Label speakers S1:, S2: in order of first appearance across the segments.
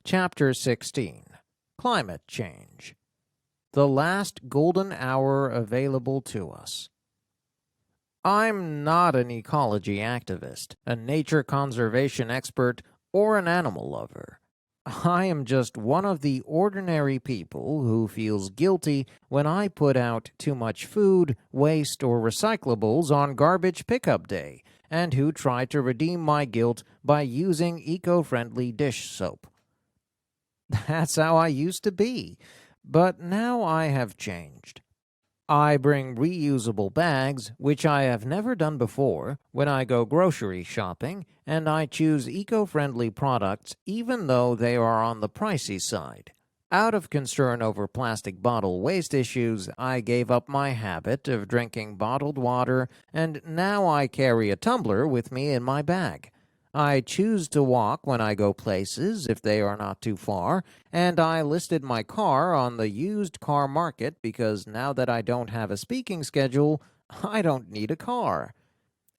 S1: Chapter 16, Climate Change. The last golden hour available to us. I'm not an ecology activist, a nature conservation expert, or an animal lover. I am just one of the ordinary people who feels guilty when I put out too much food, waste, or recyclables on garbage pickup day, and who try to redeem my guilt by using eco-friendly dish soap. That's how I used to be, but now I have changed. I bring reusable bags, which I have never done before, when I go grocery shopping, and I choose eco-friendly products even though they are on the pricey side. Out of concern over plastic bottle waste issues, I gave up my habit of drinking bottled water, and now I carry a tumbler with me in my bag. I choose to walk when I go places if they are not too far, and I listed my car on the used car market because now that I don't have a speaking schedule, I don't need a car.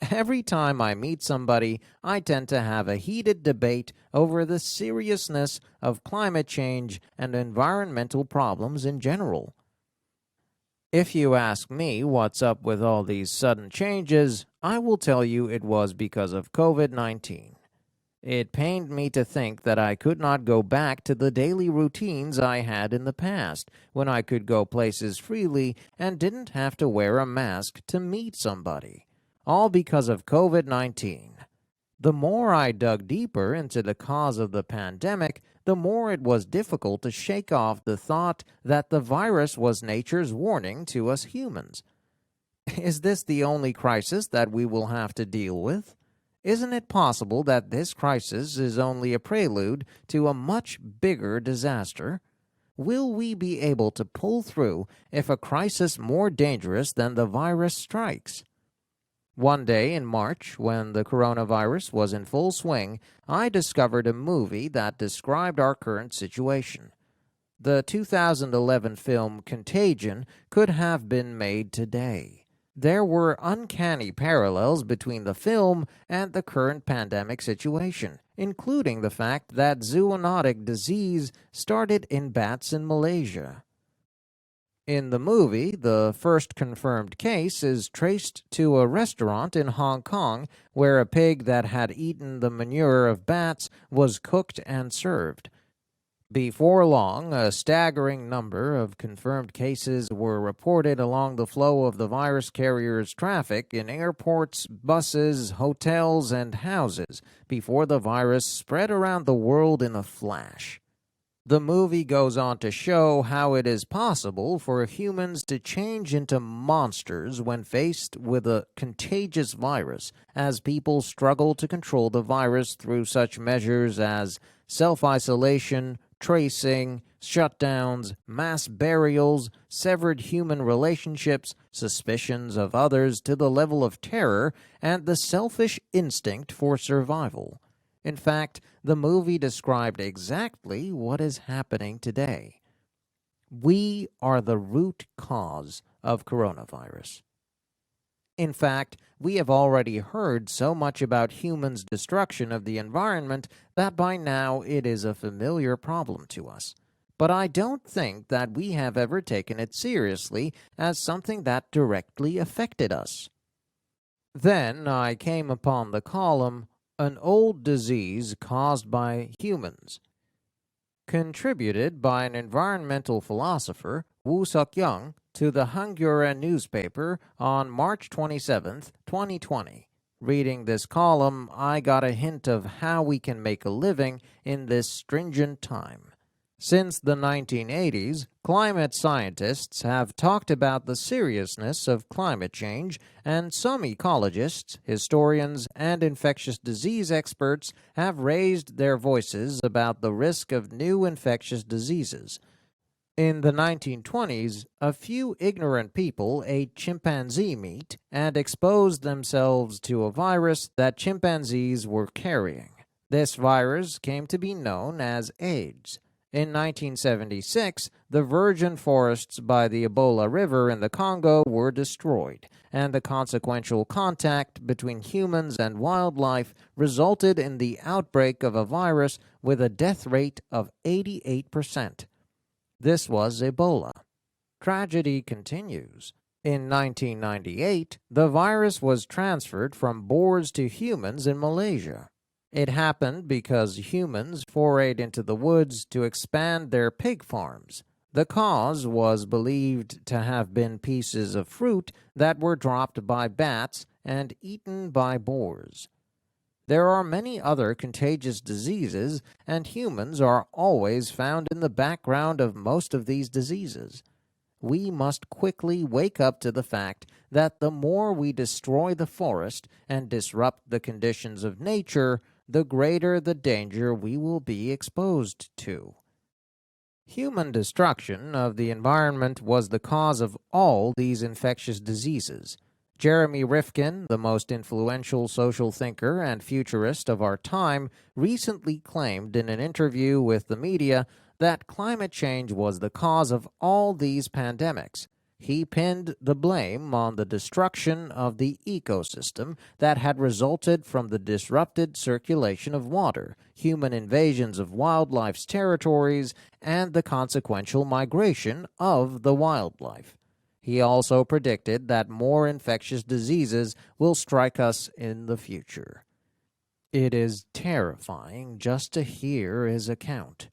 S1: Every time I meet somebody, I tend to have a heated debate over the seriousness of climate change and environmental problems in general. If you ask me what's up with all these sudden changes, I will tell you it was because of COVID-19. It pained me to think that I could not go back to the daily routines I had in the past, when I could go places freely and didn't have to wear a mask to meet somebody. All because of COVID-19. The more I dug deeper into the cause of the pandemic, the more it was difficult to shake off the thought that the virus was nature's warning to us humans. Is this the only crisis that we will have to deal with? Isn't it possible that this crisis is only a prelude to a much bigger disaster? Will we be able to pull through if a crisis more dangerous than the virus strikes? One day in March, when the coronavirus was in full swing, I discovered a movie that described our current situation. The 2011 film Contagion could have been made today. There were uncanny parallels between the film and the current pandemic situation, including the fact that zoonotic disease started in bats in Malaysia. In the movie, the first confirmed case is traced to a restaurant in Hong Kong where a pig that had eaten the manure of bats was cooked and served. Before long, a staggering number of confirmed cases were reported along the flow of the virus carrier's traffic in airports, buses, hotels, and houses before the virus spread around the world in a flash. The movie goes on to show how it is possible for humans to change into monsters when faced with a contagious virus, as people struggle to control the virus through such measures as self-isolation, tracing, shutdowns, mass burials, severed human relationships, suspicions of others to the level of terror, and the selfish instinct for survival. In fact, the movie described exactly what is happening today. We are the root cause of coronavirus. In fact, we have already heard so much about humans' destruction of the environment that by now it is a familiar problem to us. But I don't think that we have ever taken it seriously as something that directly affected us. Then I came upon the column, An Old Disease Caused by Humans, contributed by an environmental philosopher, Woo Seok-young, to the Hangul newspaper on March 27, 2020. Reading this column, I got a hint of how we can make a living in this stringent time. Since the 1980s, climate scientists have talked about the seriousness of climate change, and some ecologists, historians, and infectious disease experts have raised their voices about the risk of new infectious diseases. In the 1920s, a few ignorant people ate chimpanzee meat and exposed themselves to a virus that chimpanzees were carrying. This virus came to be known as AIDS. In 1976, the virgin forests by the Ebola River in the Congo were destroyed, and the consequential contact between humans and wildlife resulted in the outbreak of a virus with a death rate of 88%. This was Ebola. Tragedy continues. In 1998, the virus was transferred from boars to humans in Malaysia. It happened because humans forayed into the woods to expand their pig farms. The cause was believed to have been pieces of fruit that were dropped by bats and eaten by boars. There are many other contagious diseases, and humans are always found in the background of most of these diseases. We must quickly wake up to the fact that the more we destroy the forest and disrupt the conditions of nature, the greater the danger we will be exposed to. Human destruction of the environment was the cause of all these infectious diseases. Jeremy Rifkin, the most influential social thinker and futurist of our time, recently claimed in an interview with the media that climate change was the cause of all these pandemics. He pinned the blame on the destruction of the ecosystem that had resulted from the disrupted circulation of water, human invasions of wildlife's territories, and the consequential migration of the wildlife. He also predicted that more infectious diseases will strike us in the future. It is terrifying just to hear his account.